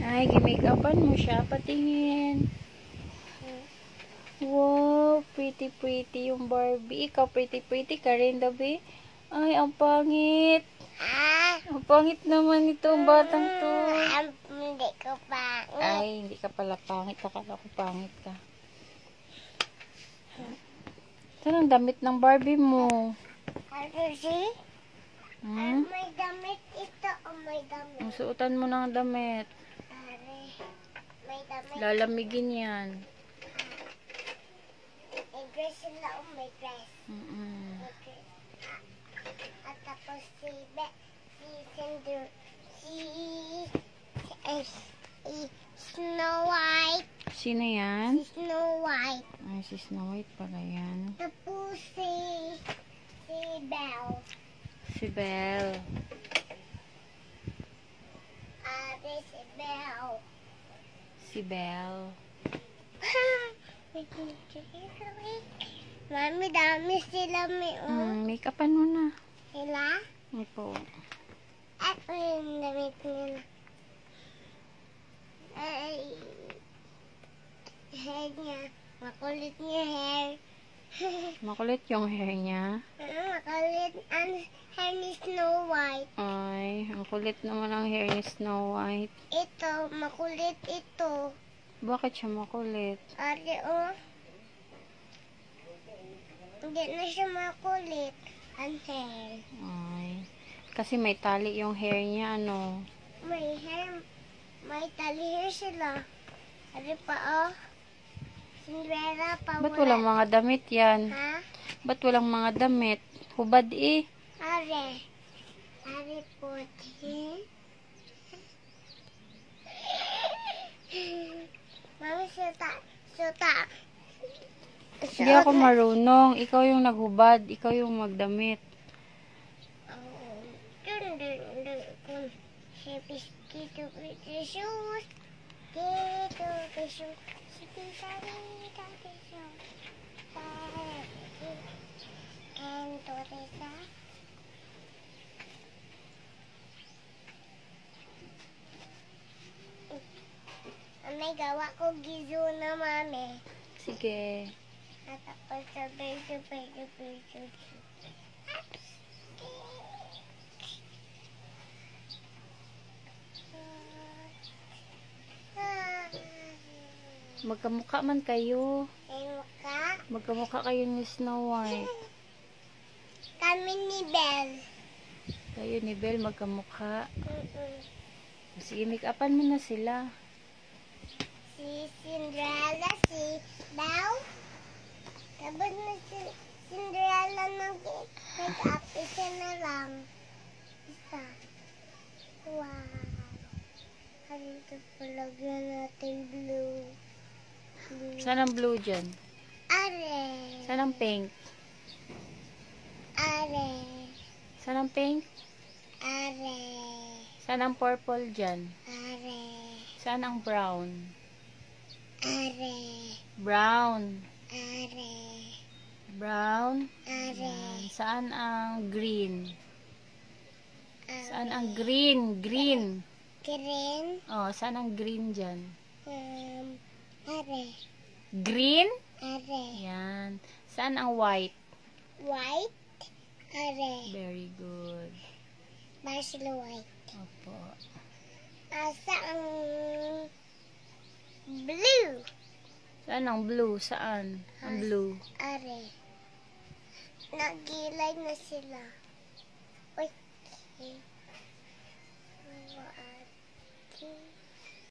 Ay, gimake-upan mo siya. Patingin. Wow, pretty yung Barbie. Ikaw, pretty ka rin, Dabi. Ay, ang pangit. Ang pangit naman itong batang to. Hindi ko pangit. Ay, hindi ka pala pangit. Akala ko pangit ka. Saan ang damit ng Barbie mo? See? Hmm? May damit ito. May damit. Ang suotan mo ng damit. May damit. Lalamigin yan. May dress sila. May dress. Okay. At tapos si Snow White. Sino yan? Si Snow White. Ay, si Snow White pala yan. Tapos si Belle. Si Belle. Si Belle. Si Belle. Mami, dami sila may Make-upan mo na. Sila? Ay po. At yung damit nila. Ay, hair niya. Makulit niya hair. Makulit yung hair niya. Makulit ang hair ni Snow White. Ay, ang kulit naman ang hair ni Snow White. Ito, makulit ito. Bakit siya makulit? Ari, oh. Hindi na siya makulit ang hair. Ay, kasi may tali yung hair niya, ano. May tali hair sila. Ari pa, oh. Cinderella pa. Ba't walang mga damit yan? Ha? Ba't walang mga damit? Hubad eh. Ari. Ari puti. Mami, suta. Hindi ako marunong. Ikaw yung naghubad. Ikaw yung magdamit. May gawa ko gizo na, mami. Sige. At tapos sabay. Magkamukha man kayo. May mukha. Magkamukha kayo ni Snow White. Kami ni Belle. Kayo ni Belle magkamukha. Sige, make-upan mo na sila. Si Cinderella, si Belle. Tapos na si Cinderella mag-make-up. Isa na lang. Isa. Wow. Halito palagyan natin blue. Saan ang blue dyan? Are. Saan ang pink? Are. Saan ang pink? Are. Saan ang purple dyan? Are. Saan ang brown? Are. Brown. Are. Brown. Are. Yan. Saan ang green? Are. Saan ang green? Green. Green. Oh, saan ang green dyan? Are. Green? Are. Yan. Saan ang white? White. Are. Very good. Marshall white. Opo. Asa ang blue. Saan ang blue? Saan? Ang blue. Are. Nagilay na sila. Okay.